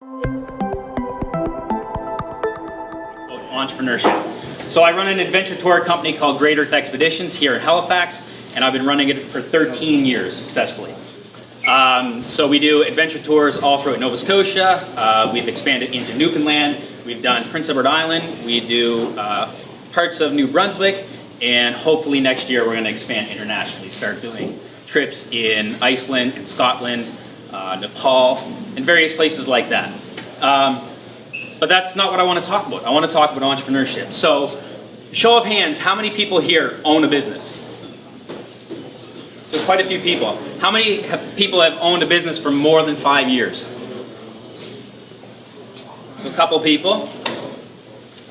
Entrepreneurship. So I run an adventure tour company called Great Earth Expeditions here in Halifax, and I've been running it for 13 years successfully. So we do adventure tours all throughout Nova Scotia. We've expanded into Newfoundland. We've done Prince Edward Island. We do parts of New Brunswick, and hopefully next year we're going to expand internationally, start doing trips in Iceland and Scotland, Nepal, and various places like that. But that's not what I want to talk about. I want to talk about entrepreneurship. So, show of hands, how many people here own a business? So quite a few people. How many people have owned a business for more than 5 years? So a couple people.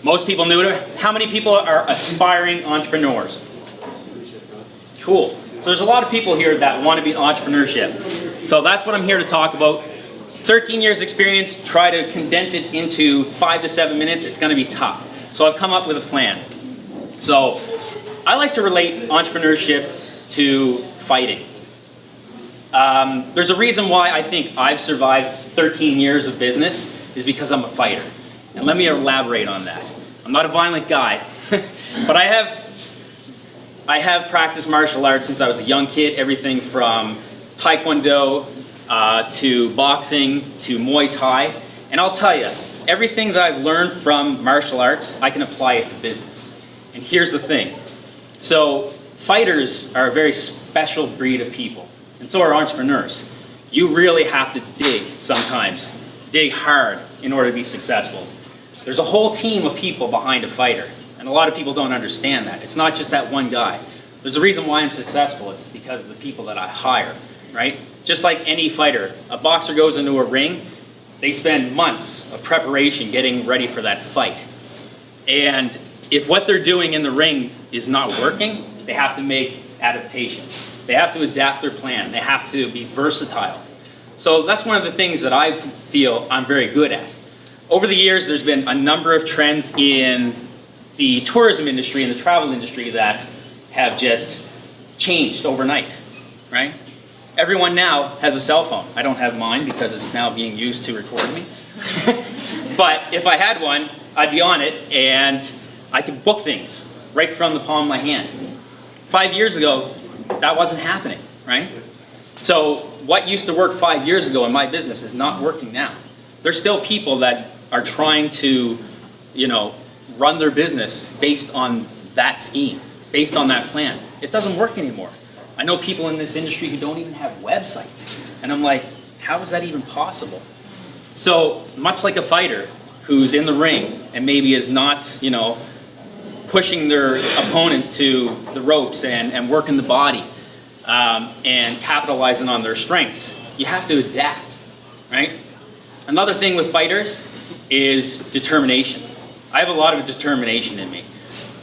Most people new to it. How many people are aspiring entrepreneurs? Cool. So there's a lot of people here that want to be entrepreneurship. So that's what I'm here to talk about. 13 years experience, try to condense it into 5 to 7 minutes. It's going to be tough. So I've come up with a plan. So I like to relate entrepreneurship to fighting. There's a reason why I think I've survived 13 years of business is because I'm a fighter. And let me elaborate on that. I'm not a violent guy, but I have practiced martial arts since I was a young kid, everything from Taekwondo to boxing, to Muay Thai. And I'll tell you, everything that I've learned from martial arts, I can apply it to business. And here's the thing. So fighters are a very special breed of people. And so are entrepreneurs. You really have to dig sometimes, dig hard in order to be successful. There's a whole team of people behind a fighter. And a lot of people don't understand that. It's not just that one guy. There's a reason why I'm successful. It's because of the people that I hire, right? Just like any fighter, a boxer goes into a ring, they spend months of preparation getting ready for that fight. And if what they're doing in the ring is not working, they have to make adaptations. They have to adapt their plan. They have to be versatile. So that's one of the things that I feel I'm very good at. Over the years, there's been a number of trends in the tourism industry and the travel industry that have just changed overnight, right? Everyone now has a cell phone. I don't have mine because it's now being used to record me. But if I had one, I'd be on it and I could book things right from the palm of my hand. 5 years ago, that wasn't happening, right? So what used to work 5 years ago in my business is not working now. There's still people that are trying to, run their business based on that scheme, based on that plan. It doesn't work anymore. I know people in this industry who don't even have websites. And I'm like, how is that even possible? So much like a fighter who's in the ring and maybe is not, pushing their opponent to the ropes and working the body and capitalizing on their strengths, you have to adapt, right? Another thing with fighters is determination. I have a lot of determination in me.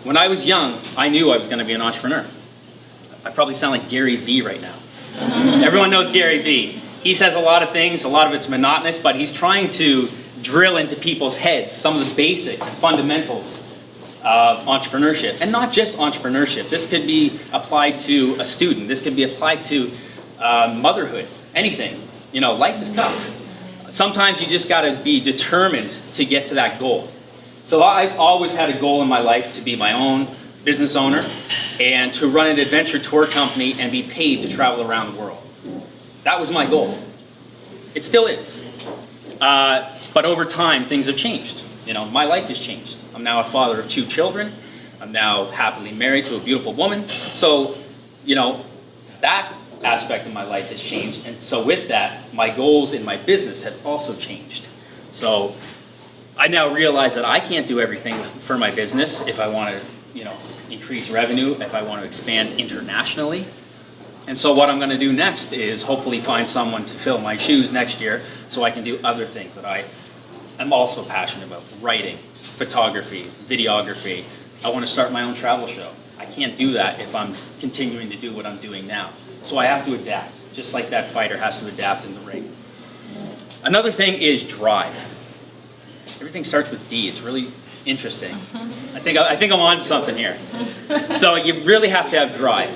When I was young, I knew I was going to be an entrepreneur. I probably sound like Gary Vee right now. Everyone knows Gary Vee. He says a lot of things, a lot of it's monotonous, but he's trying to drill into people's heads some of the basics and fundamentals of entrepreneurship. And not just entrepreneurship. This could be applied to a student. This could be applied to motherhood, anything. Life is tough. Sometimes you just got to be determined to get to that goal. So I've always had a goal in my life to be my own business owner and to run an adventure tour company and be paid to travel around the world. That was my goal. It still is. But over time, things have changed. My life has changed. I'm now a father of 2 children. I'm now happily married to a beautiful woman. So, that aspect of my life has changed. And so with that, my goals in my business have also changed. So I now realize that I can't do everything for my business if I want to, increase revenue, if I want to expand internationally. And so what I'm going to do next is hopefully find someone to fill my shoes next year so I can do other things that I am also passionate about. Writing, photography, videography. I want to start my own travel show. I can't do that if I'm continuing to do what I'm doing now. So I have to adapt, just like that fighter has to adapt in the ring. Another thing is drive. Everything starts with D. It's really interesting. I think I'm on something here. So you really have to have drive.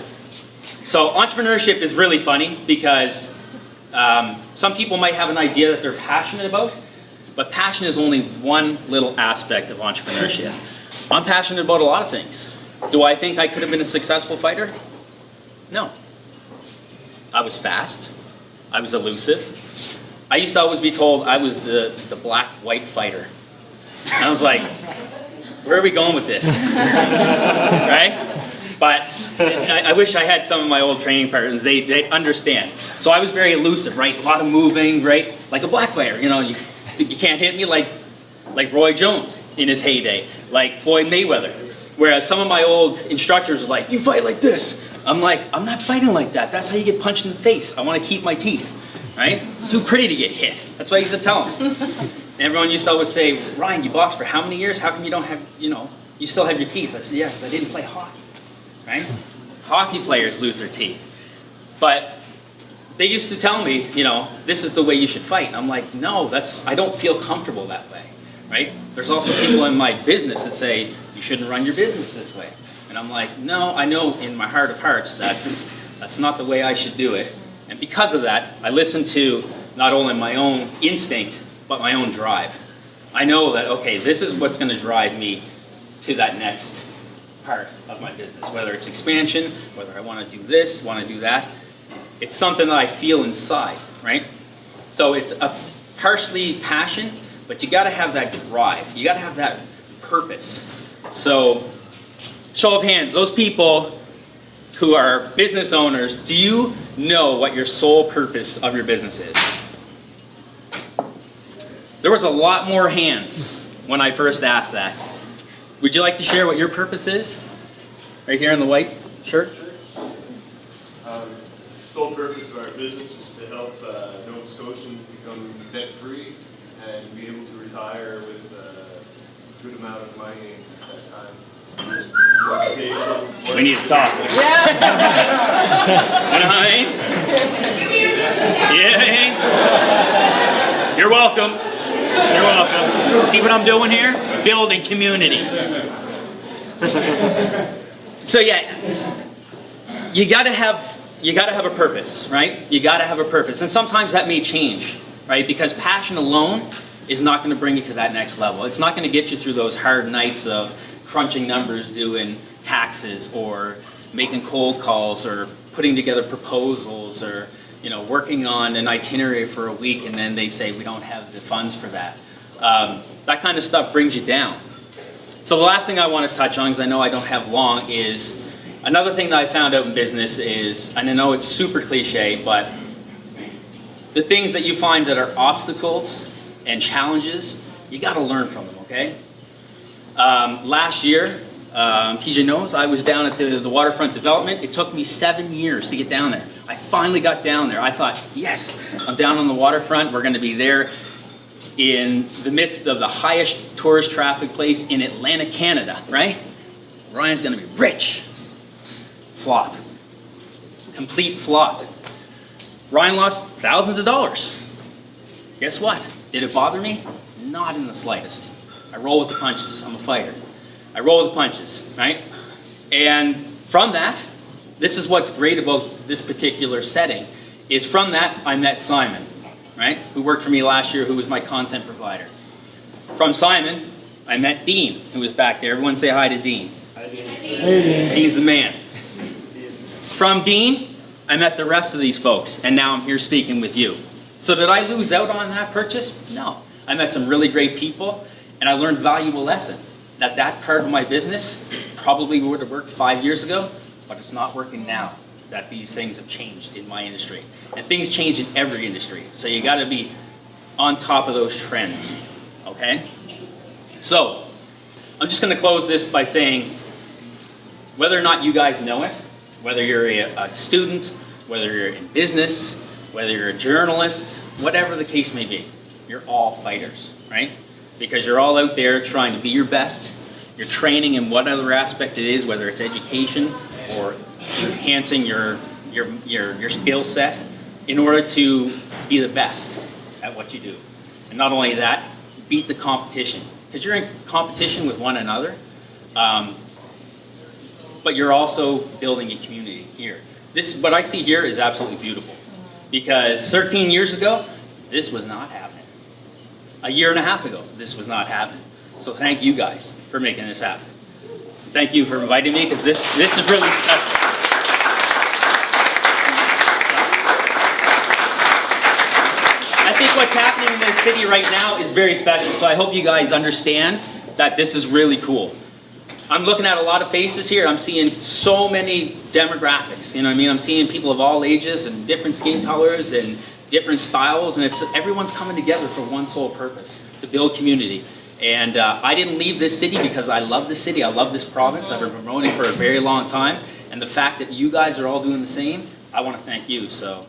So entrepreneurship is really funny because some people might have an idea that they're passionate about, But passion is only one little aspect of entrepreneurship. I'm passionate about a lot of things. Do I think I could have been a successful fighter? No. I was fast. I was elusive. I used to always be told I was the black-white fighter. And I was like, where are we going with this? Right? But I wish I had some of my old training partners. They understand. So I was very elusive, right? A lot of moving, right? Like a black fighter. You know, you can't hit me like Roy Jones in his heyday, like Floyd Mayweather. Whereas some of my old instructors were like, you fight like this. I'm like, I'm not fighting like that. That's how you get punched in the face. I want to keep my teeth, right? Too pretty to get hit. That's what I used to tell them. And everyone used to always say, Ryan, you boxed for how many years? How come you don't have, you still have your teeth? I said, yeah, because I didn't play hockey, right? Hockey players lose their teeth. But they used to tell me, this is the way you should fight. And I'm like, no, I don't feel comfortable that way, right? There's also people in my business that say, you shouldn't run your business this way. And I'm like, no, I know in my heart of hearts that's not the way I should do it. And because of that, I listen to not only my own instinct, but my own drive. I know that, okay, this is what's going to drive me to that next part of my business, whether it's expansion, whether I want to do this, want to do that. It's something that I feel inside, right? So it's a partially passion, but you got to have that drive. You got to have that purpose. So, show of hands, those people who are business owners, do you know what your sole purpose of your business is? There was a lot more hands when I first asked that. Would you like to share what your purpose is? Right here in the white shirt. Sole purpose of our business is to help Nova Scotians become debt-free and be able to retire with a good amount of money at times. We need to talk. Yeah. You know what I mean? Yeah. You're welcome. You're welcome. See what I'm doing here? Building community. So yeah, you gotta have a purpose, right? You gotta have a purpose, and sometimes that may change, right? Because passion alone is not going to bring you to that next level. It's not going to get you through those hard nights of crunching numbers, doing taxes, or making cold calls, or putting together proposals, or working on an itinerary for a week, and then they say we don't have the funds for that. That kind of stuff brings you down. So the last thing I want to touch on, because I know I don't have long, is another thing that I found out in business is, and I know it's super cliche, but the things that you find that are obstacles and challenges, you got to learn from them, okay? Last year, TJ knows, I was down at the waterfront development. It took me 7 years to get down there. I finally got down there. I thought, yes, I'm down on the waterfront. We're going to be there in the midst of the highest tourist traffic place in Atlantic, Canada, right? Ryan's going to be rich. Flop. Complete flop. Ryan lost thousands of dollars. Guess what? Did it bother me? Not in the slightest. I roll with the punches. I'm a fighter. I roll with the punches, right? And from that, this is what's great about this particular setting, is from that I met Simon, right? Who worked for me last year, who was my content provider. From Simon, I met Dean, who was back there. Everyone say hi to Dean. Hi, Dean. Hey, Dean. Dean's the man. From Dean, I met the rest of these folks, and now I'm here speaking with you. So did I lose out on that purchase? No. I met some really great people, and I learned a valuable lesson. That part of my business probably would have worked 5 years ago, but it's not working now. That these things have changed in my industry. And things change in every industry. So you got to be on top of those trends, okay? So, I'm just going to close this by saying, whether or not you guys know it, whether you're a student, whether you're in business, whether you're a journalist, whatever the case may be, you're all fighters, right? Because you're all out there trying to be your best. You're training in whatever aspect it is, whether it's education or enhancing your skill set in order to be the best at what you do. And not only that, beat the competition. Because you're in competition with one another, but you're also building a community here. What I see here is absolutely beautiful. Because 13 years ago, this was not happening. a year and a half ago, this was not happening. So thank you guys for making this happen. Thank you for inviting me, because this is really special. I think what's happening in this city right now is very special, so I hope you guys understand that this is really cool. I'm looking at a lot of faces here. I'm seeing so many demographics, you know what I mean? I'm seeing people of all ages and different skin colors and different styles, and everyone's coming together for one sole purpose, to build community. And I didn't leave this city because I love this city, I love this province. I've been promoting for a very long time, and the fact that you guys are all doing the same, I want to thank you. So.